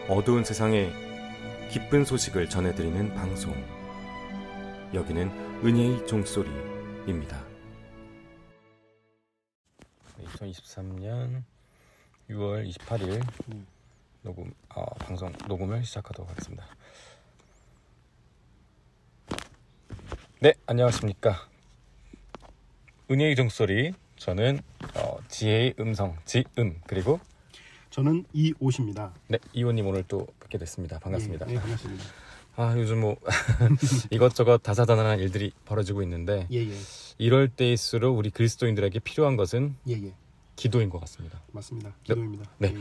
어두운 세상에 기쁜 소식을 전해드리는 방송. 여기는 은혜의 종소리입니다. 2023년 6월 28일 방송 녹음을 시작하도록 하겠습니다. 네, 안녕하십니까. 은혜의 종소리, 저는 지혜의 음성, 지음, 그리고 저는 이옷입니다. 네, 이호님 오늘 또 뵙게 됐습니다. 반갑습니다. 예, 반갑습니다. 요즘 뭐 이것저것 다사다난한 일들이 벌어지고 있는데 예. 이럴 때일수록 우리 그리스도인들에게 필요한 것은 예. 기도인 것 같습니다. 맞습니다. 기도입니다. 네.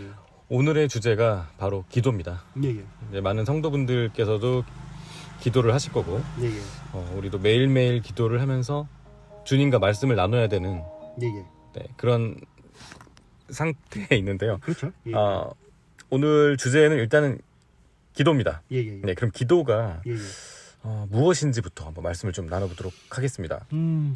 오늘의 주제가 바로 기도입니다. 예. 이제 많은 성도분들께서도 기도를 하실 거고 예. 우리도 매일매일 기도를 하면서 주님과 말씀을 나눠야 되는 예. 네, 그런 상태에 있는데요. 그렇죠. 예. 오늘 주제는 일단은 기도입니다. 예. 네, 그럼 기도가 예. 무엇인지부터 한번 말씀을 좀 나눠보도록 하겠습니다.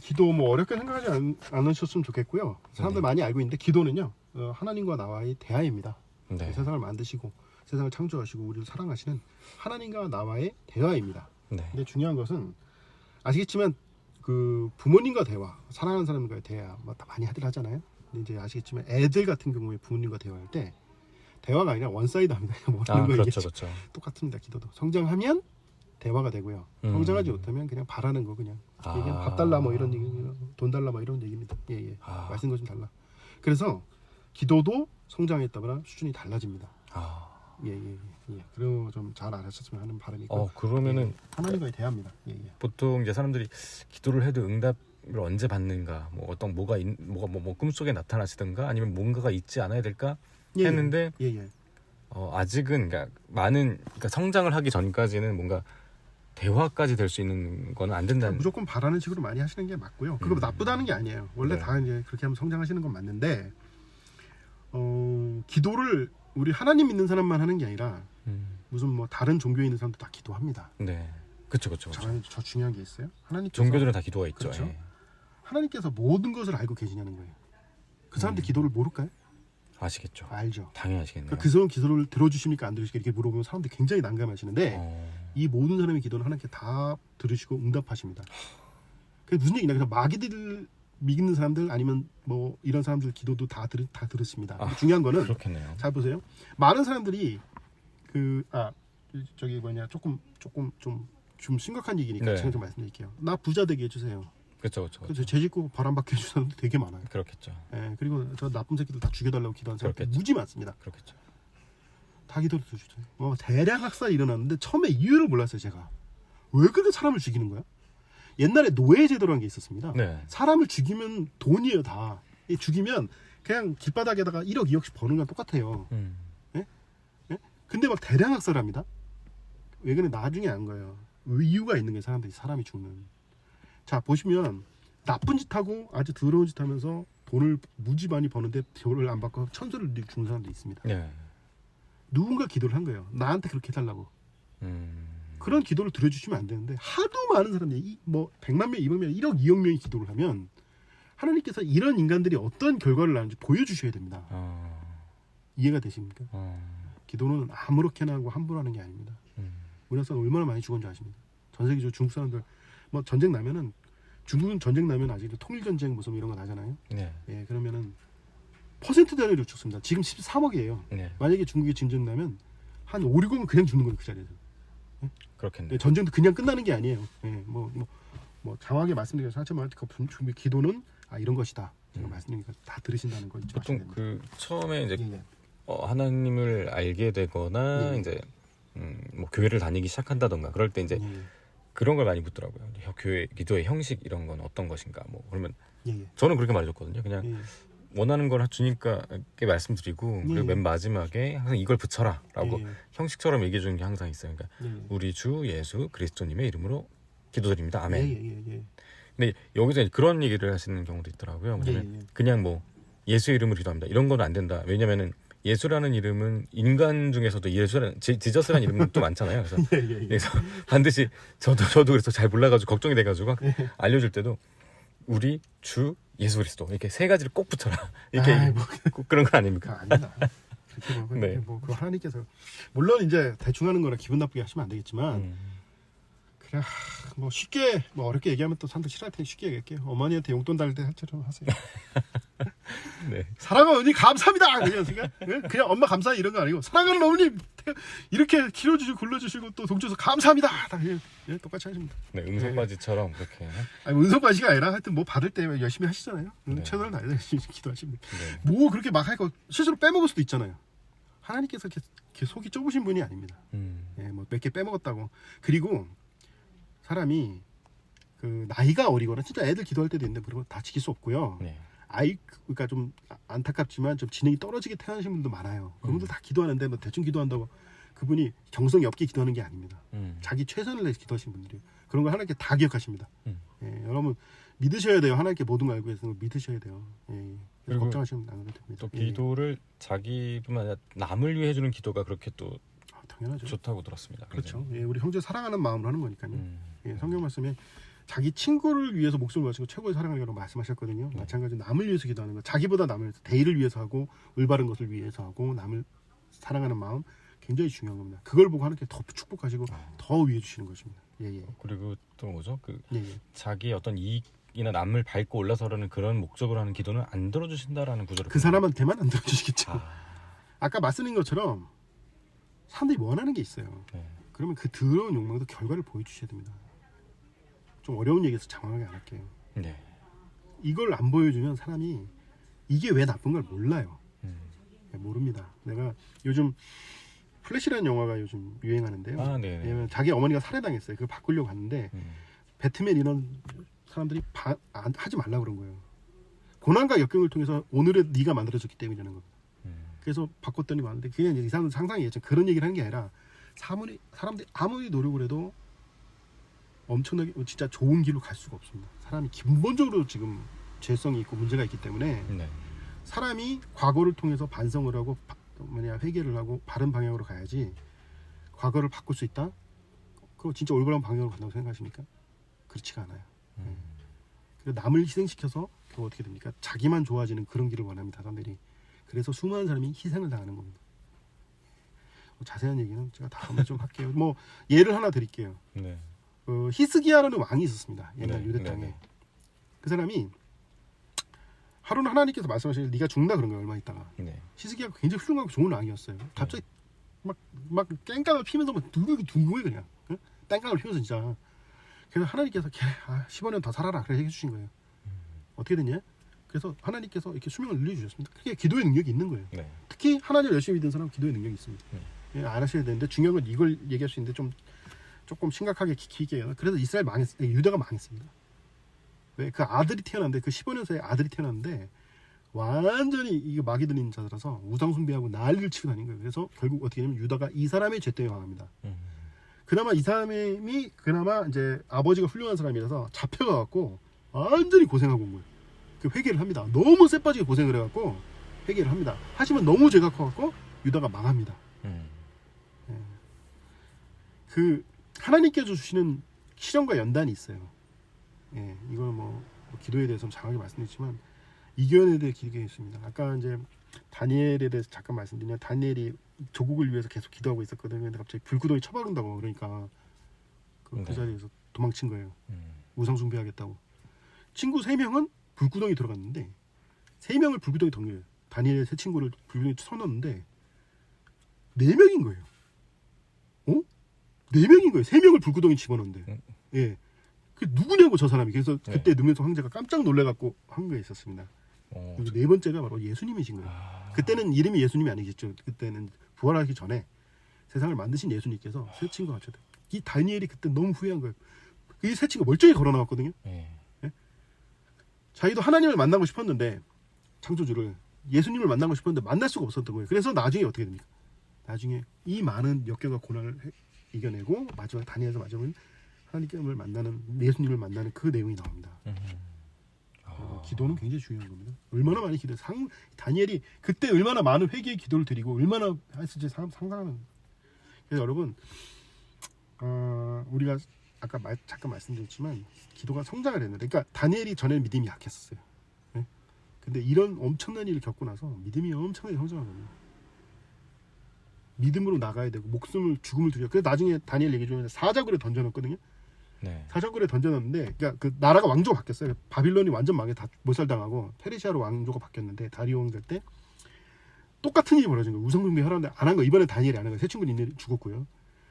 기도 뭐 어렵게 생각하지 않으셨으면 좋겠고요. 사람들 많이 알고 있는데 기도는요, 하나님과 나와의 대화입니다. 네. 세상을 만드시고 세상을 창조하시고 우리를 사랑하시는 하나님과 나와의 대화입니다. 네. 근데 중요한 것은 아시겠지만 그 부모님과 대화, 사랑하는 사람과의 대화 뭐 다 많이 하들 하잖아요. 근데 이제 아시겠지만 애들 같은 경우에 부모님과 대화할 때 대화가 아니라 원사이드합니다. 모르는 거 그렇죠, 이게 그렇죠. 똑같습니다. 기도도 성장하면 대화가 되고요. 성장하지 못하면 그냥 바라는 거 그냥 이게 밥 달라 뭐 이런 얘기, 돈 달라 뭐 이런 얘기입니다. 예. 말씀 거 좀 달라. 그래서 기도도 성장에 따라 수준이 달라집니다. 예. 그리고 좀 잘 알았으면 하는 바람이 있고. 그러면은 하나님과의 대화입니다. 예. 보통 이제 사람들이 기도를 해도 응답을 언제 받는가, 뭐 어떤 뭐가 꿈속에 나타나시든가 아니면 뭔가가 있지 않아야 될까 했는데 예. 아직은 그러니까 성장을 하기 전까지는 뭔가 대화까지 될 수 있는 거는 안 된다는. 무조건 바라는 식으로 많이 하시는 게 맞고요. 그거 나쁘다는 게 아니에요. 원래 네. 다 이제 그렇게 하면 성장하시는 건 맞는데, 기도를 우리 하나님 믿는 사람만 하는 게 아니라 무슨 뭐 다른 종교에 있는 사람도 다 기도합니다. 네, 그렇죠. 저 중요한 게 있어요. 하나님께서 종교들은 다 기도가 있죠. 그렇죠. 예. 하나님께서 모든 것을 알고 계시냐는 거예요. 그 사람들 기도를 모를까요? 아시겠죠. 알죠. 당연히 아시겠네요. 그 사람 기도를 들어주십니까 안 들으십니까 이렇게 물어보면 사람들이 굉장히 난감하시는데 이 모든 사람의 기도는 하나님께 다 들으시고 응답하십니다. 그게 무슨 얘기냐? 그래서 마귀들 믿는 사람들 아니면 뭐 이런 사람들 기도도 다 들으십니다. 중요한 거는 그렇겠네요. 잘 보세요. 많은 사람들이 좀 심각한 얘기니까 네. 제가 좀 말씀드릴게요. 나 부자 되게 해주세요. 그렇죠. 그래서 제 짓고 바람받게 해주는 사람도 되게 많아요. 그렇겠죠. 예, 그리고 저 나쁜 새끼들 다 죽여달라고 기도하는 사람 그렇겠죠. 무지 많습니다. 그렇겠죠. 다 기도를 들어주죠. 대량 학살이 일어났는데 처음에 이유를 몰랐어요. 제가 왜 그렇게 사람을 죽이는 거야? 옛날에 노예제도라는 게 있었습니다. 네. 사람을 죽이면 돈이에요. 다 죽이면 그냥 길바닥에다가 1억 2억씩 버는 건 똑같아요. 예? 근데 막 대량 학살합니다. 왜 그래? 나중에 안 거예요. 이유가 있는 게 사람이 죽는. 자, 보시면 나쁜 짓 하고 아주 더러운 짓 하면서 돈을 무지 많이 버는데 돈을 안 받고 천수를 주는 사람도 있습니다. 네. 누군가 기도를 한 거예요. 나한테 그렇게 해달라고. 그런 기도를 들어주시면 안 되는데 하도 많은 사람들이 100만 명, 200만 명, 1억, 2억 명이 기도를 하면 하나님께서 이런 인간들이 어떤 결과를 낳는지 보여주셔야 됩니다. 이해가 되십니까? 기도는 아무렇게나 하고 함부로 하는 게 아닙니다. 우리나라 사람 얼마나 많이 죽었는지 아십니까? 전 세계적으로 중국 사람들 전쟁 나면은 중국은 전쟁 나면 아직 통일 전쟁 무슨 이런 거 나잖아요. 네. 예, 그러면은 퍼센트 단위로 죽습니다. 지금 13억이에요. 네. 만약에 중국이 전쟁 나면 한 5, 60은 그냥 죽는 거예요, 그 자리에서. 그렇겠네요. 예, 전쟁도 그냥 끝나는 게 아니에요. 예, 장하게 말씀드려서 하지만 그 기도는 이런 것이다. 제가 말씀드리니까 다 들으신다는 거 있죠. 보통 처음에 이제 예. 하나님을 알게 되거나 이제 교회를 다니기 시작한다던가 그럴 때 이제 그런 걸 많이 묻더라고요. 교회 기도의 형식 이런 건 어떤 것인가? 그러면 저는 그렇게 말해줬거든요. 그냥 원하는 걸 주님께 말씀드리고 그리고 맨 마지막에 항상 이걸 붙여라라고 형식처럼 얘기해 주는 게 항상 있어요. 그러니까 우리 주 예수 그리스도님의 이름으로 기도드립니다. 아멘. 근데 여기서 그런 얘기를 하시는 경우도 있더라고요. 그냥 예수의 이름으로 기도합니다. 이런 건 안 된다. 왜냐면은 예수라는 이름은 인간 중에서도 지저스라는 이름은 또 많잖아요. 그래서, 그래서 반드시 저도 그래서 잘 몰라가지고 걱정이 돼가지고 알려줄 때도 우리 주 예수 그리스도 이렇게 세 가지를 꼭 붙여라. 이렇게 꼭 그런 거 아닙니까? 아니다. 네. 뭐 그 하나님께서 물론 이제 대충 하는 거라 기분 나쁘게 하시면 안 되겠지만 그냥 뭐 쉽게 뭐 어렵게 얘기하면 또 사람들 싫어할 테니 쉽게 얘기할게요. 어머니한테 용돈 달릴 때 할처럼 하세요. 네. 사랑하는 어머니 감사합니다. 그냥 엄마 감사 이런 거 아니고 사랑하는 어머님 이렇게 키워주시고 굴러주시고 또 동쳐서 감사합니다. 예, 똑같이 하십니다. 네, 응석바지처럼 그렇게. 아니 은석바지가 아니라 하여튼 뭐 받을 때 열심히 하시잖아요. 네. 최선을 다해서 열심히 기도하십니다. 네. 뭐 그렇게 막 할 거 실수로 빼먹을 수도 있잖아요. 하나님께서 이렇게 속이 좁으신 분이 아닙니다. 예, 뭐 몇 개 빼먹었다고. 그리고 사람이 그 나이가 어리거나 진짜 애들 기도할 때도 있는데 그런 거 다 지킬 수 없고요. 네. 그러니까 좀 안타깝지만 좀 지능이 떨어지게 태어나신 분도 많아요. 그분들 다 기도하는데 뭐 대충 기도한다고 그분이 정성이 없게 기도하는 게 아닙니다. 자기 최선을 다해서 기도하신 분들이에요. 그런 걸 하나님께 다 기억하십니다. 예, 여러분 믿으셔야 돼요. 하나님께 모든 걸 알고 계시는 걸 믿으셔야 돼요. 예, 그래서 걱정하시면 안 됩니다. 또 기도를 자기뿐만 아니라 남을 위해 해주는 기도가 그렇게 또 당연하죠. 좋다고 들었습니다. 그렇죠. 예, 우리 형제 사랑하는 마음으로 하는 거니까요. 예, 성경 말씀에 자기 친구를 위해서 목숨을 바치고 최고의 사랑하려고 말씀하셨거든요. 마찬가지로 남을 위해서 기도하는 거, 자기보다 남을 위해서, 대의를 위해서 하고 올바른 것을 위해서 하고 남을 사랑하는 마음 굉장히 중요한 겁니다. 그걸 보고 하나님께 더 축복하시고 더 위해 주시는 것입니다. 예. 그리고 또 뭐죠? 그 예. 자기 어떤 이익이나 남을 밟고 올라서라는 그런 목적으로 하는 기도는 안 들어주신다라는 구절을 그 사람한테만 안 들어주시겠죠. 아까 말씀드린 것처럼 사람들이 원하는 게 있어요. 네. 그러면 그 더러운 욕망도 결과를 보여주셔야 됩니다. 좀 어려운 얘기해서 장황하게 안 할게요. 네. 이걸 안 보여주면 사람이 이게 왜 나쁜 걸 몰라요. 모릅니다. 내가 요즘 플래시라는 영화가 요즘 유행하는데요. 왜냐면 자기 어머니가 살해당했어요. 그걸 바꾸려고 하는데 배트맨 이런 사람들이 하지 말라고 그런 거예요. 고난과 역경을 통해서 오늘의 네가 만들어졌기 때문이라는 겁니다. 그래서 바꿨더니 많은데 그게 이제 이상한 상상이겠죠. 그런 얘기를 하는 게 아니라 사람들이 아무리 노력을 해도 엄청나게 진짜 좋은 길로 갈 수가 없습니다. 사람이 근본적으로 지금 죄성이 있고 문제가 있기 때문에 사람이 과거를 통해서 반성을 하고 회개를 하고 바른 방향으로 가야지. 과거를 바꿀 수 있다? 그거 진짜 올바른 방향으로 간다고 생각하십니까? 그렇지가 않아요. 그래서 남을 희생시켜서 그거 어떻게 됩니까? 자기만 좋아지는 그런 길을 원합니다. 사람들이. 그래서 수많은 사람이 희생을 당하는 겁니다. 자세한 얘기는 제가 다음에 좀 할게요. 뭐 예를 하나 드릴게요. 히스기야라는 왕이 있었습니다. 옛날 유대 땅에. 그 사람이 하루는 하나님께서 말씀하시길 네가 죽는다 그런 거예요. 얼마 있다가. 히스기야가 굉장히 훌륭하고 좋은 왕이었어요. 갑자기 막 깽깡을 피면서 막 둥글둥글 그냥 땡깡을 피면서 진짜. 그래서 하나님께서 15년 더 살아라 그래 해주신 거예요. 어떻게 됐냐? 그래서 하나님께서 이렇게 수명을 늘려주셨습니다. 그게 기도의 능력이 있는 거예요. 특히 하나님을 열심히 믿는 사람은 기도의 능력이 있습니다. 예, 알아셔야 되는데 중요한 건 이걸 얘기할 수 있는데 조금 심각하게 깊게 해요. 그래서 이스라엘 유다가 망했습니다. 왜? 그 아들이 태어났는데 그 15년 사이에 아들이 태어났는데 완전히 이게 마귀 들린 자들아서 우상 숭배하고 난리를 치고 다닌 거예요. 그래서 결국 어떻게 되냐면 유다가 이 사람의 죄 때문에 망합니다. 그나마 이 사람이 이제 아버지가 훌륭한 사람이라서 잡혀가갖고 완전히 고생하고 온 거예요. 그 회개를 합니다. 너무 쎄빠지게 고생을 해갖고 회개를 합니다. 하지만 너무 죄가 커갖고 유다가 망합니다. 그 하나님께서 주시는 시련과 연단이 있어요. 예, 이걸 뭐 기도에 대해서는 장하게 말씀드리지만 이견에 대해 기도해 있습니다. 아까 이제 다니엘에 대해서 잠깐 말씀드리면 다니엘이 조국을 위해서 계속 기도하고 있었거든요. 근데 갑자기 불구덩이 쳐박는다고 그러니까 그 자리에서 도망친 거예요. 우상 숭배하겠다고. 친구 3명은 불구덩이 들어갔는데 3명을 불구덩이 던져요. 다니엘의 세 친구를 불구덩이 쳐넣었는데 4명인 거예요. 4명인 거예요. 3명을 불구덩이 집어넣는데. 예. 그 누구냐고 저 사람이. 그래서 그때 능력성 황제가 깜짝 놀래갖고 한 게 있었습니다. 그리고 4번째가 바로 예수님이신 거예요. 그때는 이름이 예수님이 아니겠죠. 그때는 부활하기 전에 세상을 만드신 예수님께서 세 친구가 합쳐요. 이 다니엘이 그때 너무 후회한 거예요. 이 세 친구가 멀쩡히 걸어나왔거든요. 예? 자기도 하나님을 만나고 싶었는데 창조주를 예수님을 만나고 싶었는데 만날 수가 없었던 거예요. 그래서 나중에 어떻게 됩니까? 나중에 이 많은 역경과 고난을 이겨내고 마지막에 다니엘에서 마지막에 하나님을 만나는 예수님을 만나는 그 내용이 나옵니다. 기도는 굉장히 중요한 겁니다. 얼마나 많이 다니엘이 그때 얼마나 많은 회개의 기도를 드리고 얼마나 했을지 상상하면. 그래서 여러분 우리가 아까 잠깐 말씀드렸지만 기도가 성장을 했는데 그러니까 다니엘이 전에는 믿음이 약했었어요. 네? 근데 이런 엄청난 일을 겪고 나서 믿음이 엄청나게 성장한 겁니다. 믿음으로 나가야 되고 목숨을 죽음을 두려. 그래서 나중에 다니엘 얘기 중에 사자굴에 던져놨거든요. 네. 사자굴에 던져놨는데 그러니까 그 나라가 왕조가 바뀌었어요. 바빌론이 완전 망해 다 몰살당하고 페르시아로 왕조가 바뀌었는데 다리오 왕 될 때 똑같은 일이 벌어진 거예요. 우상숭배 하라는데 안 한 거. 이번에 다니엘이 안 한 거예요. 세 친구는 죽었고요.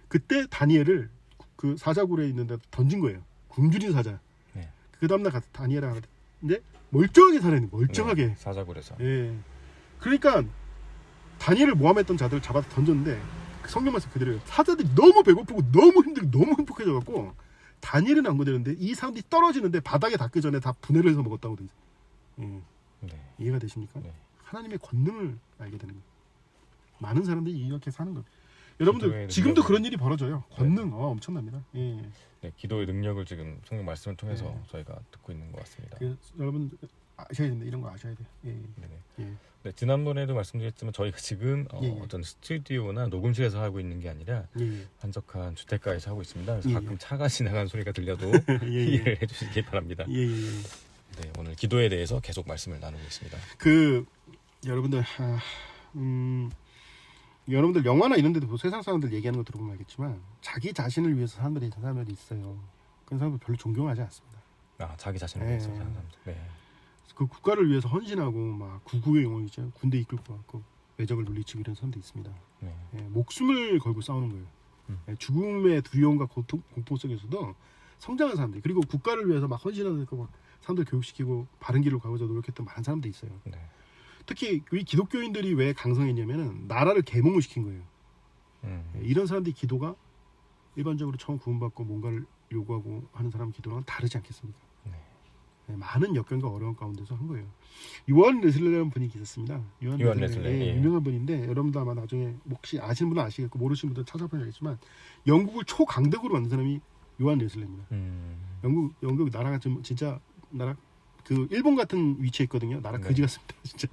그때 다니엘을 그 사자굴에 있는 데 던진 거예요. 굶주린 사자. 네. 그 다음날 가서 다니엘을 하는데 멀쩡하게 살아있는 거예요. 멀쩡하게. 네, 사자굴에서. 예. 그러니까 다니엘을 모함했던 자들을 잡아서 던졌는데 그 성경 말씀 그대로예요. 사자들이 너무 배고프고 너무 힘들고 너무 행복해져갖고 다니엘은 안 거되는데 이 사람들이 떨어지는데 바닥에 닿기 전에 다 분해를 해서 먹었다고 돼 있어요. 예. 네. 이해가 되십니까? 네. 하나님의 권능을 알게 되는 거예요. 많은 사람들이 이렇게 사는 거예요. 여러분들 기도의 지금도 능력을- 그런 일이 벌어져요. 권능 네. 엄청납니다. 예. 네, 기도의 능력을 지금 성경 말씀을 통해서 네. 저희가 듣고 있는 것 같습니다. 여러분 아셔야 됩니다. 이런 거 아셔야 돼요. 예. 네네. 예. 네, 지난번에도 말씀드렸지만 저희가 지금 예. 어떤 스튜디오나 녹음실에서 하고 있는 게 아니라 예. 한적한 주택가에서 하고 있습니다. 그래서 예. 가끔 차가 지나가는 소리가 들려도 예. 예. 이해를 해주시기 바랍니다. 예. 예. 네, 오늘 기도에 대해서 계속 말씀을 나누고 있습니다. 여러분들 여러분들 영화나 이런 데도 세상 사람들 얘기하는 거 들어보면 알겠지만 자기 자신을 위해서 사는 사람들이 있어요. 그런 사람들 별로 존경하지 않습니다. 아, 자기 자신을 네. 위해서 사는 사람들. 네. 그 국가를 위해서 헌신하고 막 구구의 영혼이죠. 군대 이끌고 갖고 외적을 물리치고 이런 사람도 있습니다. 네. 예, 목숨을 걸고 싸우는 거예요. 예, 죽음의 두려움과 고통, 공포 속에서도 성장한 사람들 그리고 국가를 위해서 막 헌신하는 막 사람들 교육시키고 바른 길로 가고자 노력했던 많은 사람들이 있어요. 네. 특히 우리 기독교인들이 왜 강성했냐면은 나라를 계몽을 시킨 거예요. 예, 이런 사람들이 기도가 일반적으로 처음 구원받고 뭔가를 요구하고 하는 사람 기도랑 다르지 않겠습니까? 네. 예, 많은 역경과 어려움 가운데서 한 거예요. 요한 레슬레라는 분이 계셨습니다. 요한 레슬레 예. 유명한 분인데 여러분도 아마 나중에 혹시 아시는 분은 아시겠고 모르시는 분들은 찾아보셔야겠지만 영국을 초강대국으로 만든 사람이 요한 레슬레입니다. 영국 나라가 좀 진짜 나라 그 일본 같은 위치에 있거든요. 나라 네. 거지 같습니다. 진짜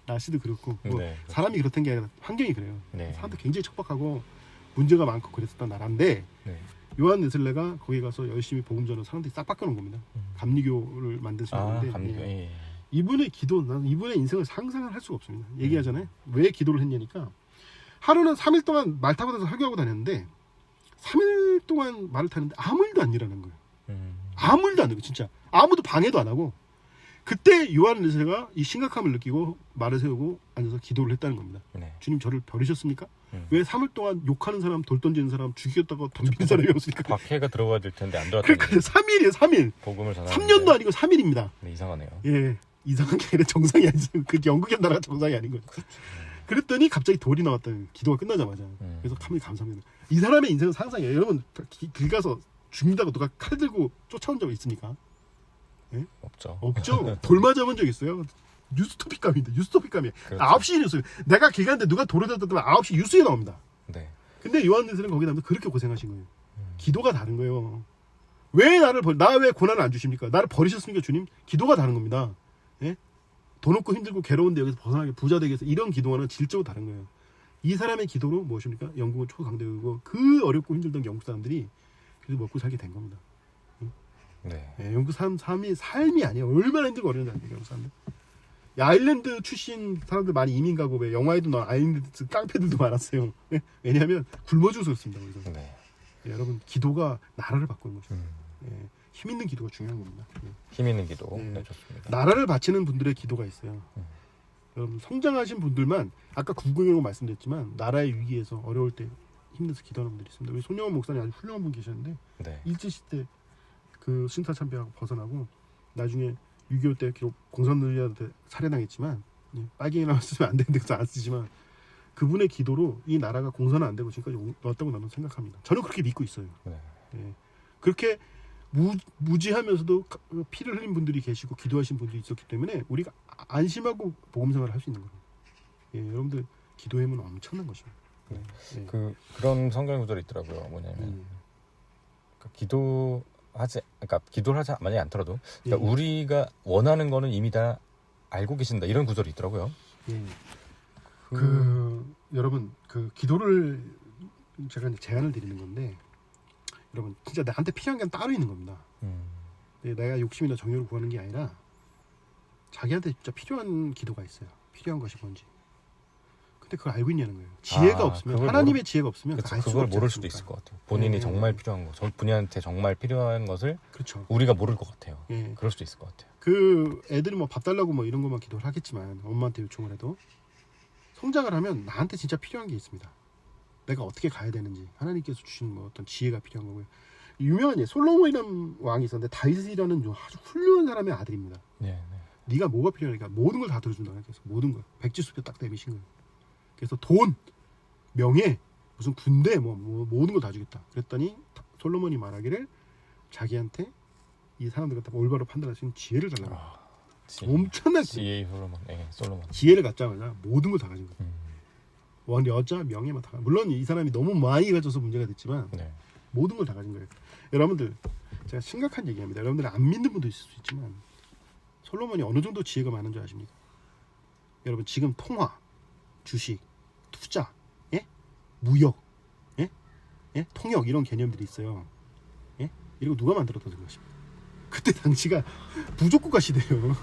날씨도 그렇고 뭐 네. 사람이 그렇던 게 아니라 환경이 그래요. 네. 사람도 굉장히 척박하고 문제가 많고 그랬었던 나라인데 네. 요한 레슬레가 거기 가서 열심히 복음 전하는 사람들이 싹 바꿔놓은 겁니다. 감리교를 만드신 아, 분인데 감기. 예. 예. 이분의 기도, 나는 이분의 인생을 상상을 할 수가 없습니다. 얘기하잖아요. 왜 기도를 했냐니까 하루는 3일 동안 말 타고 다녀서 설교하고 다녔는데 3일 동안 말을 타는데 아무 일도 안 일어나는 거예요. 아무 일도 안 하고 진짜 아무도 방해도 안 하고 그때 요한 레슬레가 이 심각함을 느끼고 말을 세우고 앉아서 기도를 했다는 겁니다. 네. 주님 저를 버리셨습니까? 왜 3일 동안 욕하는 사람, 돌 던지는 사람, 죽이겠다고 덤비는 사람이 없으니까? 박해가 들어가야 될 텐데 안 들어갔다니. 그러니까 3일이에요, 3일. 복음을 전하는 3년도 아니고 3일입니다. 네, 이상하네요. 예, 이상한 게 아니라 정상이 아니죠. 그 영국의 나라가 정상이 아닌 거예요. 그랬더니 갑자기 돌이 나왔다는 기도가 끝나자마자. 그래서 하나님 감사합니다. 이 사람의 인생은 상상이에요. 여러분 길 가서 죽는다고 누가 칼 들고 쫓아온 적 있습니까? 예? 없죠. 없죠. 돌 맞아본 적 있어요. 뉴스토픽감인데 뉴스토픽감이에요. 그렇죠. 9시에 뉴스. 내가 길 가는데 누가 돌을 던졌다면 9시 뉴스에 나옵니다. 네. 근데 요한네스는 거기 나오면 그렇게 고생하신 거예요. 기도가 다른 거예요. 왜 나 왜 고난을 안 주십니까? 나를 버리셨으니까 주님. 기도가 다른 겁니다. 예? 돈 없고 힘들고 괴로운데 여기서 벗어나게 부자 되기 위해서 이런 기도와는 질적으로 다른 거예요. 이 사람의 기도로 무엇입니까? 영국은 초강대국이고 그 어렵고 힘들던 영국 사람들이 그래서 먹고 살게 된 겁니다. 네. 예, 영국 삶이 아니에요. 얼마나 힘들고 어려운지 아니에요, 영국 사람들. 아일랜드 출신 사람들 많이 이민 가고 왜 영화에도 나온 아일랜드 깡패들도 많았어요. 예? 왜냐하면 굶어 죽었습니다. 거기서. 네. 예, 여러분 기도가 나라를 바꾸는 거죠. 예, 힘 있는 기도가 중요한 겁니다. 예. 힘 있는 기도. 예. 네, 좋습니다. 나라를 바치는 분들의 기도가 있어요. 여러분 성장하신 분들만 아까 구경하고 말씀드렸지만 나라의 위기에서 어려울 때 힘내서 기도하는 분들이 있습니다. 우리 손영원 목사님 아주 훌륭한 분 계셨는데 네. 일제시 때 그 신사참배하고 벗어나고 나중에 6.25 때 기록 공산노예한테 살해당했지만 빨갱이라고 쓰면 안 되는데 그래서 안 쓰지만 그분의 기도로 이 나라가 공산은 안 되고 지금까지 왔다고 나는 생각합니다. 저는 그렇게 믿고 있어요. 네. 예. 그렇게 무지하면서도 피를 흘린 분들이 계시고 기도하신 분들이 있었기 때문에 우리가 안심하고 복음생활을 할 수 있는 거예요. 예, 여러분들 기도의 힘은 엄청난 것입니다. 예. 그런 성경 구절이 있더라고요. 뭐냐면 그러니까 기도를 하지 만약에 않더라도 그러니까 우리가 원하는 거는 이미 다 알고 계신다 이런 구절이 있더라고요. 예. 여러분 그 기도를 제가 이제 제안을 드리는 건데 여러분 진짜 나한테 필요한 게 따로 있는 겁니다. 내가 욕심이나 정욕을 구하는 게 아니라 자기한테 진짜 필요한 기도가 있어요. 필요한 것이 뭔지. 때 그걸 알고 있냐는 거예요. 지혜가 없으면 하나님의 지혜가 없으면 그쵸, 그걸 모를 수도 있을 것 같아요. 본인이 정말 필요한 거, 저 본인한테 정말 필요한 것을 그렇죠. 우리가 모를 것 같아요. 예. 그럴 수도 있을 것 같아요. 그 애들이 뭐 밥 달라고 뭐 이런 것만 기도를 하겠지만 엄마한테 요청을 해도 성장을 하면 나한테 진짜 필요한 게 있습니다. 내가 어떻게 가야 되는지 하나님께서 주신 뭐 어떤 지혜가 필요한 거고요. 유명한 예 솔로몬이라는 왕이 있었는데 다윗이라는 아주 훌륭한 사람의 아들입니다. 네. 네가 뭐가 필요하니까 모든 걸 다 들어준다고 해서 모든 걸 백지수표 딱 내미신 거예요. 그래서 돈, 명예, 무슨 군대 뭐 모든 걸 다 주겠다. 그랬더니 솔로몬이 말하기를 자기한테 이 사람들 갖다 올바로 판단할 수 있는 지혜를 달라고. 엄청난 지혜 솔로몬. 지혜를 갖자마자 모든 걸 다 가진 거예요. 원 여자 명예만 다. 물론 이 사람이 너무 많이 가져서 문제가 됐지만 모든 걸 다 가진 거예요. 여러분들 제가 심각한 얘기합니다. 여러분들 안 믿는 분도 있을 수 있지만 솔로몬이 어느 정도 지혜가 많은 줄 아십니까? 여러분 지금 통화, 주식, 투자, 예? 무역, 예? 예? 통역 이런 개념들이 있어요. 예? 이런 거 누가 만들었다고 생각하십니까? 그때 당시가 부족국가 시대예요.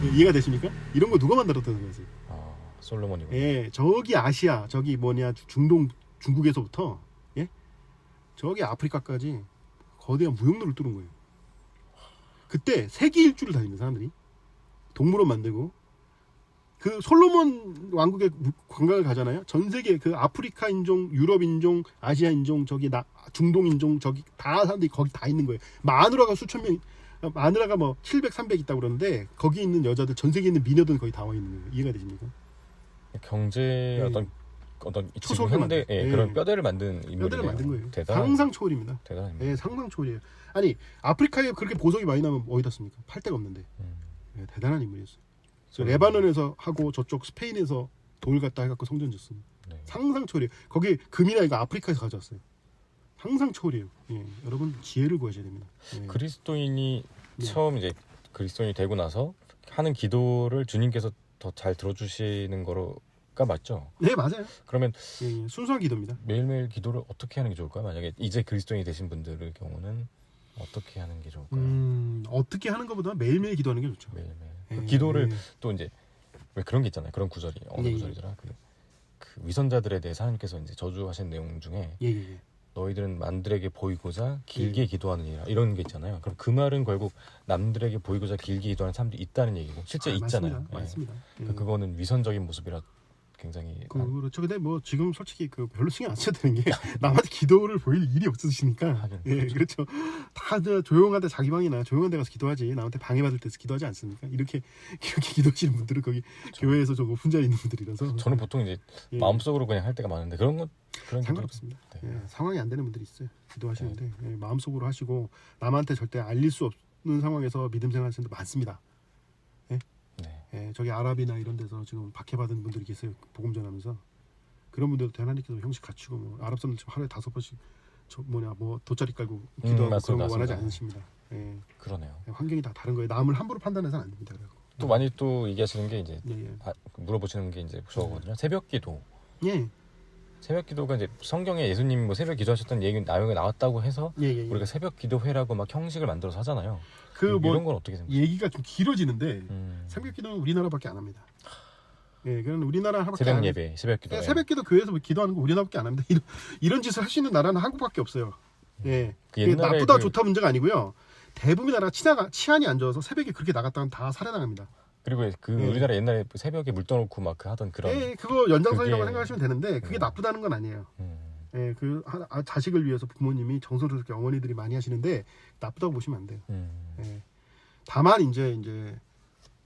예, 이해가 되십니까? 이런 거 누가 만들었다고 생각하세요? 솔로몬이고. 예, 저기 아시아, 저기 뭐냐 중동 중국에서부터 예? 저기 아프리카까지 거대한 무역로를 뚫은 거예요. 그때 세계 일주를 다니는 사람들이 동물원 만들고 그 솔로몬 왕국에 관광을 가잖아요. 전 세계 그 아프리카 인종, 유럽 인종, 아시아 인종, 저기 중동 인종 저기 다 사람들이 거기 다 있는 거예요. 마누라가 수천 명, 마누라가 뭐 700, 300 있다고 그러는데 거기 있는 여자들 전 세계에 있는 미녀들은 거의 다 와 있는 거예요. 이해가 되십니까? 경제 어떤 초속 현대 그런 뼈대를 만든 인물이네요. 뼈대를 만든 거예요. 대단한, 상상 초월입니다. 대단합니다. 예, 상상 초월이에요. 아니 아프리카에 그렇게 보석이 많이 나면 어디다 씁니까? 팔 데가 없는데. 예, 대단한 인물이었어요. 레바논에서 하고 저쪽 스페인에서 돌 갖다 해갖고 성전 짓습니다. 상상 초월이에요. 거기 금이나 이거 아프리카에서 가져왔어요. 상상 초월이에요. 예, 여러분 지혜를 구하셔야 됩니다. 예. 그리스도인이 처음 이제 그리스도인이 되고 나서 하는 기도를 주님께서 더 잘 들어주시는 거가 맞죠? 네 맞아요. 그러면 예, 순수한 기도입니다. 매일매일 기도를 어떻게 하는 게 좋을까요? 만약에 이제 그리스도인이 되신 분들의 경우는 어떻게 하는 게 좋을까요? 어떻게 하는 것보다 매일매일 기도하는 게 좋죠. 매일매일 예, 그 기도를 예. 또 이제 왜 그런 게 있잖아요. 그런 구절이 어느 구절이더라. 그 위선자들에 대해 하나님께서 이제 저주하신 내용 중에 너희들은 남들에게 보이고자 길게 기도하는 이라 이런 게 있잖아요. 그럼 그 말은 결국 남들에게 보이고자 길게 기도하는 사람들이 있다는 얘기고 실제 있잖아요. 맞습니다. 그거는 위선적인 모습이라 굉장히 그렇죠. 근데 뭐 지금 솔직히 그 별로 신경 안 써도 되는 게 남한테 기도를 보일 일이 없으시니까. 예, 그렇죠. 다 조용한데 자기 방이나 조용한 데 가서 기도하지 남한테 방해받을 때서 기도하지 않습니까? 이렇게 기도하시는 분들은 거기 그렇죠. 교회에서 좀 혼자 있는 분들이라서. 저는 보통 이제 마음속으로 그냥 할 때가 많은데 그런 상관없습니다. 예, 상황이 안 되는 분들이 있어요. 기도하시는데 예, 마음속으로 하시고 남한테 절대 알릴 수 없는 상황에서 믿음 생활하시는 분들 많습니다. 예, 저기 아랍이나 이런 데서 지금 박해받은 분들이 계세요. 복음 전하면서 그런 분들도 하나님께서 형식 갖추고 뭐 아랍 사람들 지금 하루에 5번씩 뭐 돗자리 깔고 기도하고 맞습니다, 그런 거 원하지 맞습니다. 않으십니다. 예, 그러네요. 환경이 다 다른 거예요. 남을 함부로 판단해서는 안 됩니다. 또 많이 또 얘기하시는 게 이제 예. 물어보시는 게 이제 저거거든요. 새벽기도. 예. 새벽기도가 이제 성경에 예수님이 뭐 새벽 기도하셨던 얘기 내용이 나왔다고 해서 우리가 새벽기도회라고 막 형식을 만들어서 하잖아요. 이런 건 어떻게 생각하세요? 얘기가 좀 길어지는데 새벽기도는 우리나라밖에 안 합니다. 예, 그런 우리나라 하밖에 새벽 예배, 새벽기도. 예, 새벽기도 교회에서 기도하는 거 우리나라밖에 안 합니다. 이런 짓을 할 수 있는 나라는 한국밖에 없어요. 예, 그게 나쁘다 좋다 문제가 아니고요. 대부분 나라가 치안이 안 좋아서 새벽에 그렇게 나갔다면 다 살해당합니다. 그리고 우리나라 옛날에 새벽에 물 떠놓고 막 하던 그런. 예, 그거 연장선이라고 생각하시면 되는데 그게 나쁘다는 건 아니에요. 예, 자식을 위해서 부모님이 정성스럽게 어머니들이 많이 하시는데 나쁘다고 보시면 안 돼요. 예, 다만 이제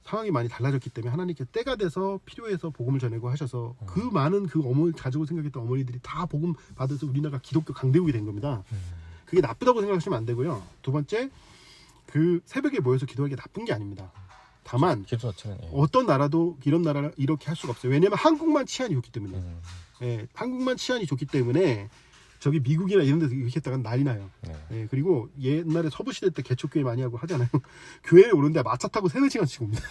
상황이 많이 달라졌기 때문에 하나님께 때가 돼서 필요해서 복음을 전하고 하셔서 그 많은 그 어머니 가지고 생각했던 어머니들이 다 복음 받아서 우리나라가 기독교 강대국이 된 겁니다. 그게 나쁘다고 생각하시면 안 되고요. 두 번째, 그 새벽에 모여서 기도하기 나쁜 게 아닙니다. 다만 기도 자체는 어떤 나라도 이런 나라를 이렇게 할 수가 없어요. 왜냐하면 한국만 치안이 좋기 때문에. 예, 한국만 치안이 좋기 때문에 저기 미국이나 이런 데서 이렇게 했다가 난리 나요. 예, 그리고 옛날에 서부시대 때 개척교회 많이 하고 하잖아요. 교회에 오는데 마차 타고 3-4시간씩 옵니다.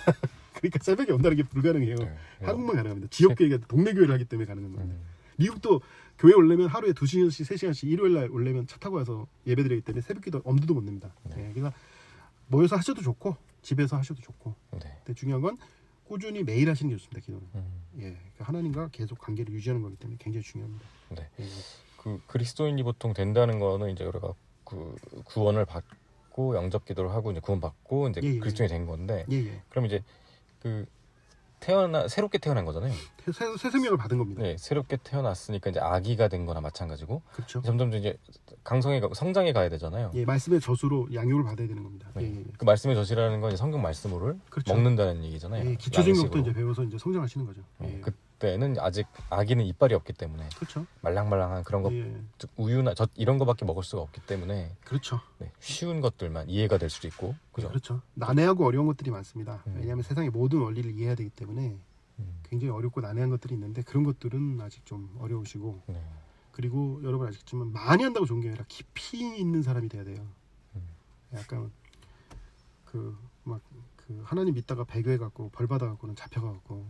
그러니까 새벽에 온다는 게 불가능해요. 한국만 가능합니다. 지역교회가 동네교회를 하기 때문에 가능한 겁니다. 미국도 교회 오려면 하루에 2시간씩 3시간씩 일요일날 오려면 차 타고 와서 예배드리기 때문에 새벽기도 엄두도 못 냅니다. 예, 그래서 모여서 하셔도 좋고 집에서 하셔도 좋고 근데 중요한 건 꾸준히 매일 하시는 게 좋습니다. 기도는. 예, 하나님과 계속 관계를 유지하는 거기 때문에 굉장히 중요합니다. 네. 예. 그 그리스도인이 보통 된다는 거는 이제 우리가 그 구원을 받고 영접 기도를 하고 이제 구원 받고 이제 예, 예. 그리스도인이 된 건데, 예, 예. 그럼 이제 그 새롭게 태어난 거잖아요. 새 생명을 받은 겁니다. 네, 새롭게 태어났으니까 이제 아기가 된 거나 마찬가지고, 그렇죠. 점점 이제 성장해 가야 되잖아요. 예, 말씀의 젖으로 양육을 받아야 되는 겁니다. 네. 예, 예. 그 말씀의 젖이라는 건 이제 성경 말씀을 그렇죠. 먹는다는 얘기잖아요. 예, 기초적인 것부터 양식으로. 이제 배워서 이제 성장하시는 거죠. 네, 예. 그때는 아직 아기는 이빨이 없기 때문에 그렇죠. 말랑말랑한 그런 거, 예, 우유나 젖 이런 거밖에 먹을 수가 없기 때문에 그렇죠. 네, 쉬운 것들만 이해가 될 수도 있고, 그죠? 그렇죠. 난해하고 어려운 것들이 많습니다. 음. 왜냐하면 세상의 모든 원리를 이해해야 되기 때문에 굉장히 어렵고 난해한 것들이 있는데 그런 것들은 아직 좀 어려우시고, 네. 그리고 여러분 아시겠지만 많이 한다고 좋은 게 아니라 깊이 있는 사람이 돼야 돼요. 약간 그 하나님 믿다가 배교해 갖고 벌 받아 갖고는 잡혀가 갖고,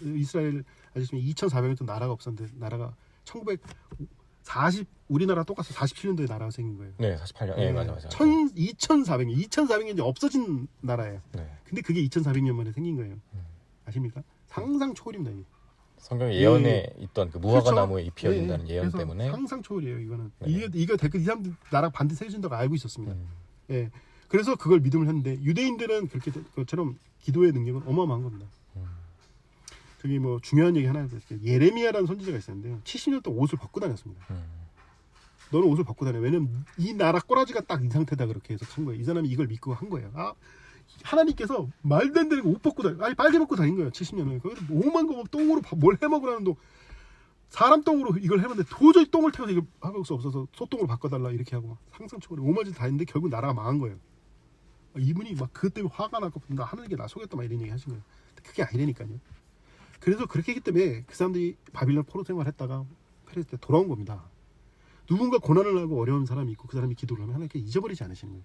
이스라엘 아시겠지만 2,400년 나라가 없었는데 나라가 1940 우리나라 똑같이 47년도에 나라가 생긴 거예요. 네, 48년. 네, 맞아. 2,400년이 없어진 나라예요. 네. 근데 그게 2,400년 만에 생긴 거예요. 아십니까? 상상 초월입니다. 이게. 성경 예언에 있던 그 무화과 그렇죠? 나무에 잎이 열린다는 예, 예언 그래서 때문에. 상상 초월이에요. 이거는 네. 이거 이 사람들 나라 반드시 세워진다고 알고 있었습니다. 음. 예, 그래서 그걸 믿음을 했는데 유대인들은 그렇게 것처럼 기도의 능력은 어마어마한 겁니다. 저기 뭐 중요한 얘기 하나 해볼게요. 예레미야라는 선지자가 있었는데요. 70년 동안 옷을 벗고 다녔습니다. 너는 옷을 벗고 다녀. 왜냐면 이 나라 꼬라지가 딱 이 상태다 그렇게 해서 한 거예요. 이 사람이 이걸 믿고 한 거예요. 아, 하나님께서 말도 안 되는 거 옷 벗고 다니, 아니 빨개 벗고 다닌 거예요. 70년을. 거기서 오만 거 똥으로 뭘 해먹으라는 동 사람 똥으로 이걸 해봤는데 도저히 똥을 태워서 이걸 해볼 수 없어서 소똥으로 바꿔달라 이렇게 하고 상상 초월에 오만짓 다 했는데 결국 나라가 망한 거예요. 이분이 막 그것 때문에 화가 나고 나 하나님께 나 속였다 막 이런 얘기 하신 거예요. 그게 아니라니까요. 그래서 그렇게 했기 때문에 그 사람들이 바빌론 포로 생활했다가 페르시 때 돌아온 겁니다. 누군가 고난을 하고 어려운 사람이 있고 그 사람이 기도를 하면 하나님께 잊어버리지 않으시는 거예요.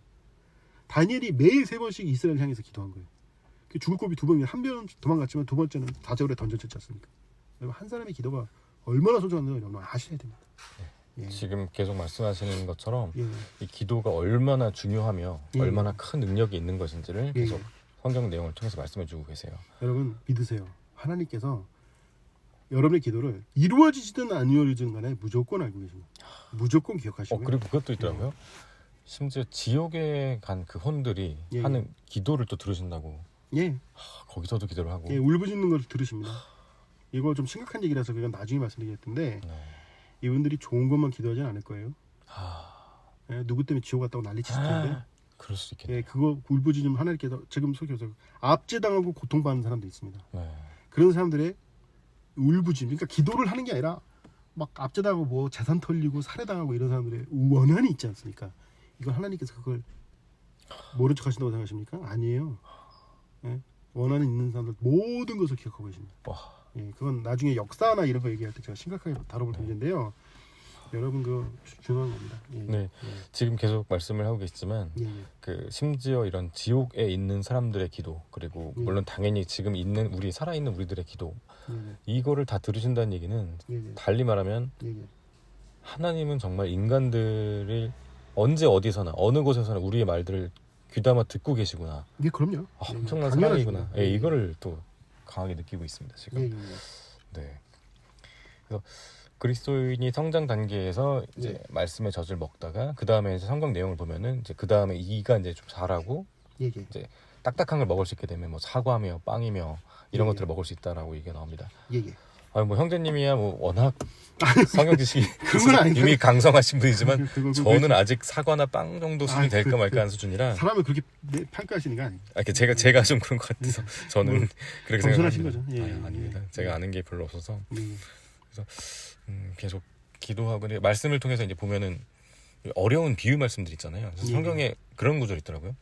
다니엘이 매일 3번씩 이스라엘 향해서 기도한 거예요. 죽을 고비 2번, 한 번은 도망갔지만 2번째는 다저울에 던져졌지 않습니까? 한 사람의 기도가 얼마나 소중한지 여러분 아셔야 됩니다. 예. 지금 계속 말씀하시는 것처럼 예. 이 기도가 얼마나 중요하며 예. 얼마나 큰 능력이 있는 것인지를 예. 계속 성경 내용을 통해서 말씀해주고 계세요. 여러분 믿으세요. 하나님께서 여러분의 기도를 이루어지든 안 이루어지든 간에 무조건 알고 계십니다. 무조건 기억하시고요. 그리고 그것도 있더라고요. 심지어 지옥에 간 그 혼들이 예. 하는 기도를 또 들으신다고. 예. 거기서도 기도를 하고. 예, 울부짖는 걸 들으십니다. 이거 좀 심각한 얘기라서 그건 나중에 말씀드리겠는데 네. 이분들이 좋은 것만 기도하지 않을 거예요. 예, 누구 때문에 지옥 갔다고 난리 치실 텐데. 그럴 수 있겠네요. 예, 그거 울부짖으면 하나님께서 지금 속여서 압제당하고 고통받는 사람도 있습니다. 네. 그런 사람들의 울부짖음, 그러니까 기도를 하는 게 아니라 막 압제당하고 뭐 재산 털리고 살해당하고 이런 사람들의 원한이 있지 않습니까? 이건 하나님께서 그걸 모른 척 하신다고 생각하십니까? 아니에요. 예? 원한이 있는 사람들 모든 것을 기억하고 계십니다. 와. 예, 그건 나중에 역사나 이런 거 얘기할 때 제가 심각하게 다뤄볼 문제인데요. 여러분 그 중요한 겁니다. 예, 네. 예, 지금 계속 말씀을 하고 계시지만 예, 예. 그 심지어 이런 지옥에 있는 사람들의 기도, 그리고 물론 당연히 지금 있는 우리 살아있는 우리들의 기도, 이거를 다 들으신다는 얘기는 예, 예. 달리 말하면 예, 예. 하나님은 정말 인간들을 언제 어디서나 어느 곳에서나 우리의 말들을 귀담아 듣고 계시구나. 예, 그럼요. 아, 예, 엄청난 당연하죠. 사랑이구나. 예, 이거를 또 강하게 느끼고 있습니다 지금. 예, 예, 예. 네. 그래서 그리스도인이 성장 단계에서 이제 말씀의 젖을 먹다가 그 다음에 이제 성경 내용을 보면은 이제 그 다음에 이가 이제 좀 자라고 예, 예. 이제 딱딱한 걸 먹을 수 있게 되면 뭐 사과며 빵이며 이런 예, 것들을 먹을 수 있다라고 얘기가 나옵니다. 예, 예. 뭐 형제님이야 뭐 워낙 성경 지식이 그건 아닌데. 이미 강성하신 분이지만 그거 저는 아직 사과나 빵 정도 수준이 될까 말까 하는 수준이라 사람을 그렇게 평가하시는 거 아니에요? 이렇게 제가 좀 그런 것 같아서 저는 뭐, 그렇게 겸손하신 생각합니다. 거죠. 예, 아닙니다. 예. 제가 아는 게 별로 없어서 예. 계속 기도하고 근데 말씀을 통해서 이제 보면은 어려운 비유 말씀들 있잖아요. 그래서 예. 성경에 그런 구절이 있더라고요.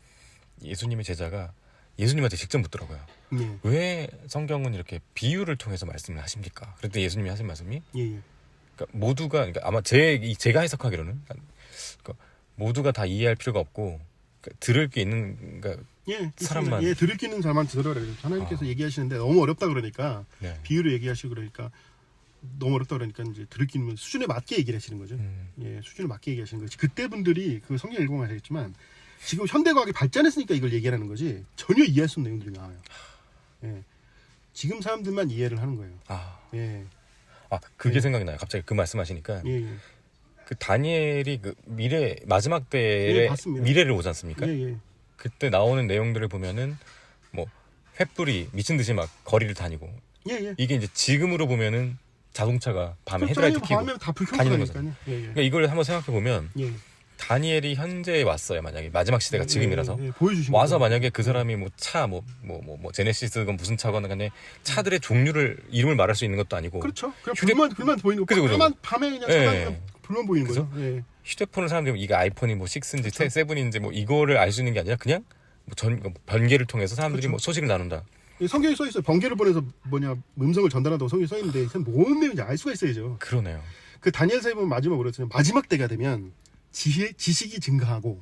예수님의 제자가 예수님한테 직접 묻더라고요. 예. 왜 성경은 이렇게 비유를 통해서 말씀을 하십니까? 그랬더니 예수님이 하신 말씀이 예, 예. 그러니까 모두가 그러니까 아마 제가 해석하기로는 그러니까 모두가 다 이해할 필요가 없고 그러니까 들을 게 있는 그러니까 예, 사람만. 예, 들을 끼는 자만 들으라 그래요. 하나님께서 얘기하시는데 너무 어렵다 그러니까 네. 비유로 얘기하시고 그러니까 너무 어렵다 그러니까 이제 들을 끼는 수준에 맞게 얘기를 하시는 거죠. 예, 수준에 맞게 얘기하시는 거지. 그때 분들이 그 성경 읽으면 아시겠지만 지금 현대과학이 발전했으니까 이걸 얘기하는 거지 전혀 이해할 수 없는 내용들이 나와요. 예. 지금 사람들만 이해를 하는 거예요. 예. 그게 생각이 나요. 갑자기 그 말씀하시니까. 예. 그 다니엘이 그 마지막 때의 미래를 보지 않습니까? 예. 그때 나오는 내용들을 보면은 뭐 횃불이 미친 듯이 막 거리를 다니고. 예. 이게 이제 지금으로 보면은 자동차가 밤에 헤드라이트 켜고 다 다니는 거잖아요. 예. 그러니까 이걸 한번 생각해 보면 다니엘이 현재에 왔어요. 만약에 마지막 시대가 지금이라서 와서 만약에 그 사람이 뭐 차 뭐 제네시스건 무슨 차건 간에 차들의 종류를 이름을 말할 수 있는 것도 아니고 그렇죠. 그냥 불만 보이는 거. 그죠. 밤에 그냥 차가 불만 보이는 거죠. 휴대폰을 사람들이 이게 아이폰이 뭐 6인지 7인지 뭐 이거를 알 수 있는 게 아니라 그냥 뭐 번개를 통해서 사람들이 뭐 소식을 나눈다. 성경에 써 있어요. 번개를 보내서 음성을 전달한다고 성경에 써 있는데 뭔 내용인지 알 수가 있어야죠. 그러네요. 그 다니엘서에 보면 마지막으로 그랬잖아요. 마지막 때가 되면 지식이 증가하고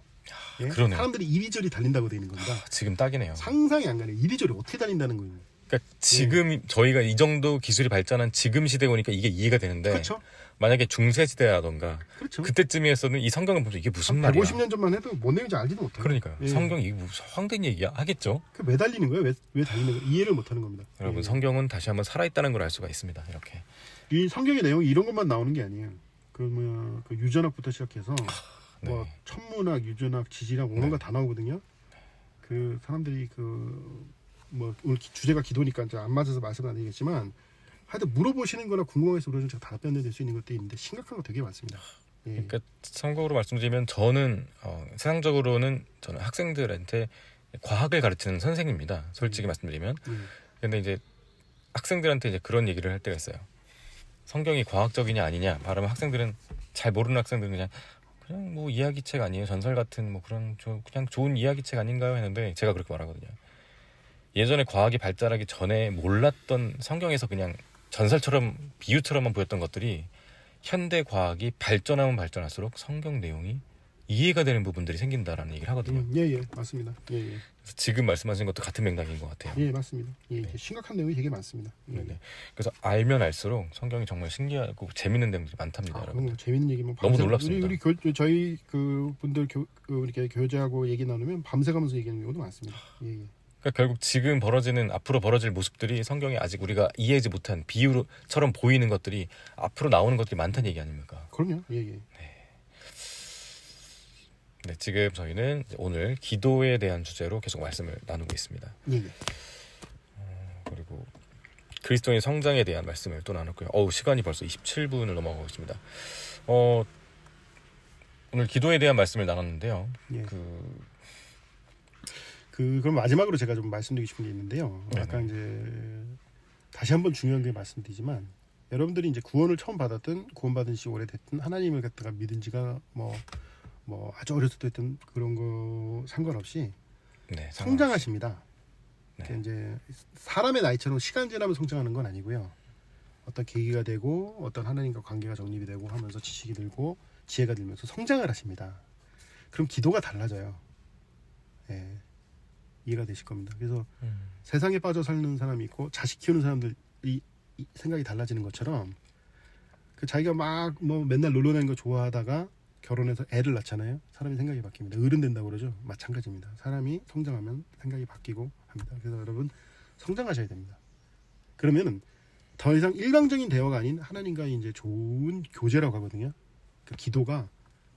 그러네요. 사람들이 이리저리 달린다고 되어 있는 겁니다. 지금 딱이네요. 상상이 안 가네요. 이리저리 어떻게 달린다는 거예요. 그러니까 지금 저희가 이 정도 기술이 발전한 지금 시대에 오니까 이게 이해가 되는데 그렇죠. 만약에 중세 시대라던가 그렇죠. 그때쯤이었어는 이 성경을 보면서 이게 무슨 말이야. 150년 전만 해도 뭔 내용인지 알지도 못해요. 그러니까요. 성경이 이게 무슨 황된 얘기야 하겠죠. 왜 달리는 거예요? 왜 달리는 거예요? 이해를 못하는 겁니다. 여러분 성경은 다시 한번 살아있다는 걸 알 수가 있습니다. 이렇게. 이 성경의 내용이 이런 것만 나오는 게 아니에요. 그 유전학부터 시작해서 뭐 천문학, 유전학, 지질학 온갖 다 나오거든요. 그 사람들이 뭐 오늘 주제가 기도니까 이제 안 맞아서 말씀은 안 드리겠지만 하여튼 물어보시는 거나 궁금해서 물어보시면 제가 답변해 드릴 수 있는 것도 있는데 심각한 거 되게 많습니다. 그러니까 참고로 말씀드리면 저는 세상적으로는 저는 학생들한테 과학을 가르치는 선생님입니다. 솔직히 말씀드리면. 근데 이제 학생들한테 이제 그런 얘기를 할 때가 있어요. 성경이 과학적이냐 아니냐 말하면 학생들은 잘 모르는 학생들은 그냥 뭐 이야기책 아니에요. 전설 같은 뭐 그런 그냥 좋은 이야기책 아닌가요? 했는데 제가 그렇게 말하거든요. 예전에 과학이 발달하기 전에 몰랐던 성경에서 그냥 전설처럼 비유처럼만 보였던 것들이 현대 과학이 발전하면 발전할수록 성경 내용이 이해가 되는 부분들이 생긴다라는 얘기를 하거든요. 맞습니다. 그래서 지금 말씀하신 것도 같은 맥락인 것 같아요. 맞습니다. 심각한 내용이 되게 많습니다. 그래서 알면 알수록 성경이 정말 신기하고 재밌는 내용들이 많답니다, 여러분. 재밌는 얘기면 너무 놀랍습니다. 저희 그 분들 이렇게 교제하고 얘기 나누면 밤새가면서 얘기하는 경우도 많습니다. 그러니까 결국 지금 앞으로 벌어질 모습들이 성경에 아직 우리가 이해하지 못한 비유처럼 보이는 것들이 앞으로 나오는 것들이 많다는 얘기 아닙니까? 그럼요. 네, 지금 저희는 오늘 기도에 대한 주제로 계속 말씀을 나누고 있습니다. 그리고 그리스도인 성장에 대한 말씀을 또 나눴고요. 시간이 벌써 27분을 넘어가고 있습니다. 오늘 기도에 대한 말씀을 나눴는데요. 그럼 마지막으로 제가 좀 말씀드리고 싶은 게 있는데요. 아까 이제 다시 한번 중요한 게 말씀드리지만 여러분들이 이제 구원을 처음 받았든 구원받은 지 오래됐든 하나님을 갖다가 믿은 지가 뭐 아주 어렸을 때 했던 그런 거 상관없이 성장하십니다. 이제 사람의 나이처럼 시간 지나면 성장하는 건 아니고요. 어떤 계기가 되고 어떤 하나님과 관계가 정립이 되고 하면서 지식이 들고 지혜가 들면서 성장을 하십니다. 그럼 기도가 달라져요. 이해가 되실 겁니다. 그래서 세상에 빠져 사는 사람이 있고 자식 키우는 사람들이 생각이 달라지는 것처럼 자기가 막 맨날 놀러 다니는 거 좋아하다가 결혼해서 애를 낳잖아요. 사람이 생각이 바뀝니다. 어른 된다고 그러죠. 마찬가지입니다. 사람이 성장하면 생각이 바뀌고 합니다. 그래서 여러분 성장하셔야 됩니다. 그러면 더 이상 일방적인 대화가 아닌 하나님과의 이제 좋은 교제라고 하거든요. 그 기도가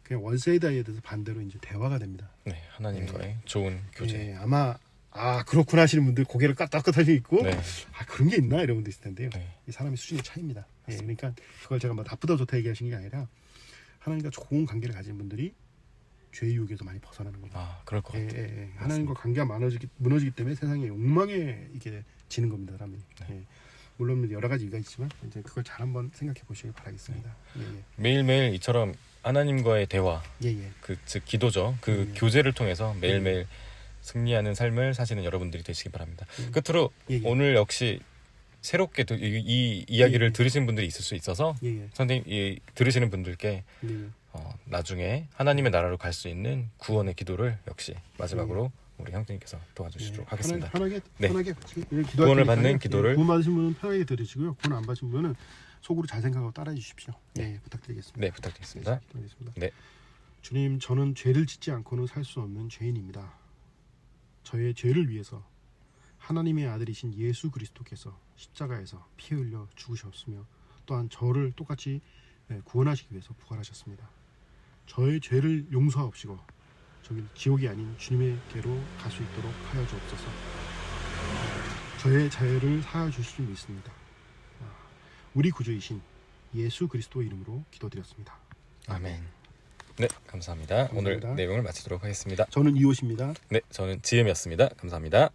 그냥 원사이드에 대해서 반대로 이제 대화가 됩니다. 하나님과의 좋은 교제. 아마 그렇구나 하시는 분들 고개를 까딱까딱 있고 그런 게 있나 이런 분들 있을 텐데요. 이 사람의 수준의 차이입니다. 그러니까 그걸 제가 나쁘다 좋다 얘기하시는 게 아니라 하나님과 좋은 관계를 가진 분들이 죄의 유혹에서 많이 벗어나는 겁니다. 그럴 것 같아요. 하나님과 관계가 무너지기 때문에 세상의 욕망에 이게 지는 겁니다, 사람이. 물론 여러 가지 이유가 있지만 이제 그걸 잘 한번 생각해 보시길 바라겠습니다. 매일매일 이처럼 하나님과의 대화, 즉 기도죠. 교제를 통해서 매일매일 승리하는 삶을 사시는 여러분들이 되시기 바랍니다. 끝으로 오늘 역시 새롭게 이 이야기를 들으신 분들이 있을 수 있어서 선생님 들으시는 분들께 나중에 하나님의 나라로 갈 수 있는 구원의 기도를 역시 마지막으로 우리 형제님께서 도와주시도록 하겠습니다. 편하게 구원을 받는 기도를 구원 받으신 분은 편하게 들으시고요. 구원 안 받으신 분은 속으로 잘 생각하고 따라해 주십시오. 부탁드리겠습니다. 네, 부탁드리겠습니다. 네. 주님, 저는 죄를 짓지 않고는 살 수 없는 죄인입니다. 저의 죄를 위해서 하나님의 아들이신 예수 그리스도께서 십자가에서 피 흘려 죽으셨으며 또한 저를 똑같이 구원하시기 위해서 부활하셨습니다. 저의 죄를 용서하옵시고 저기 지옥이 아닌 주님의께로 갈 수 있도록 하여 주옵소서. 저의 자유를 사하여 주실 줄 믿습니다. 우리 구주이신 예수 그리스도 이름으로 기도드렸습니다. 아멘. 네, 감사합니다. 오늘 감사합니다. 내용을 마치도록 하겠습니다. 저는 이호십니다. 네, 저는 지음이었습니다. 감사합니다.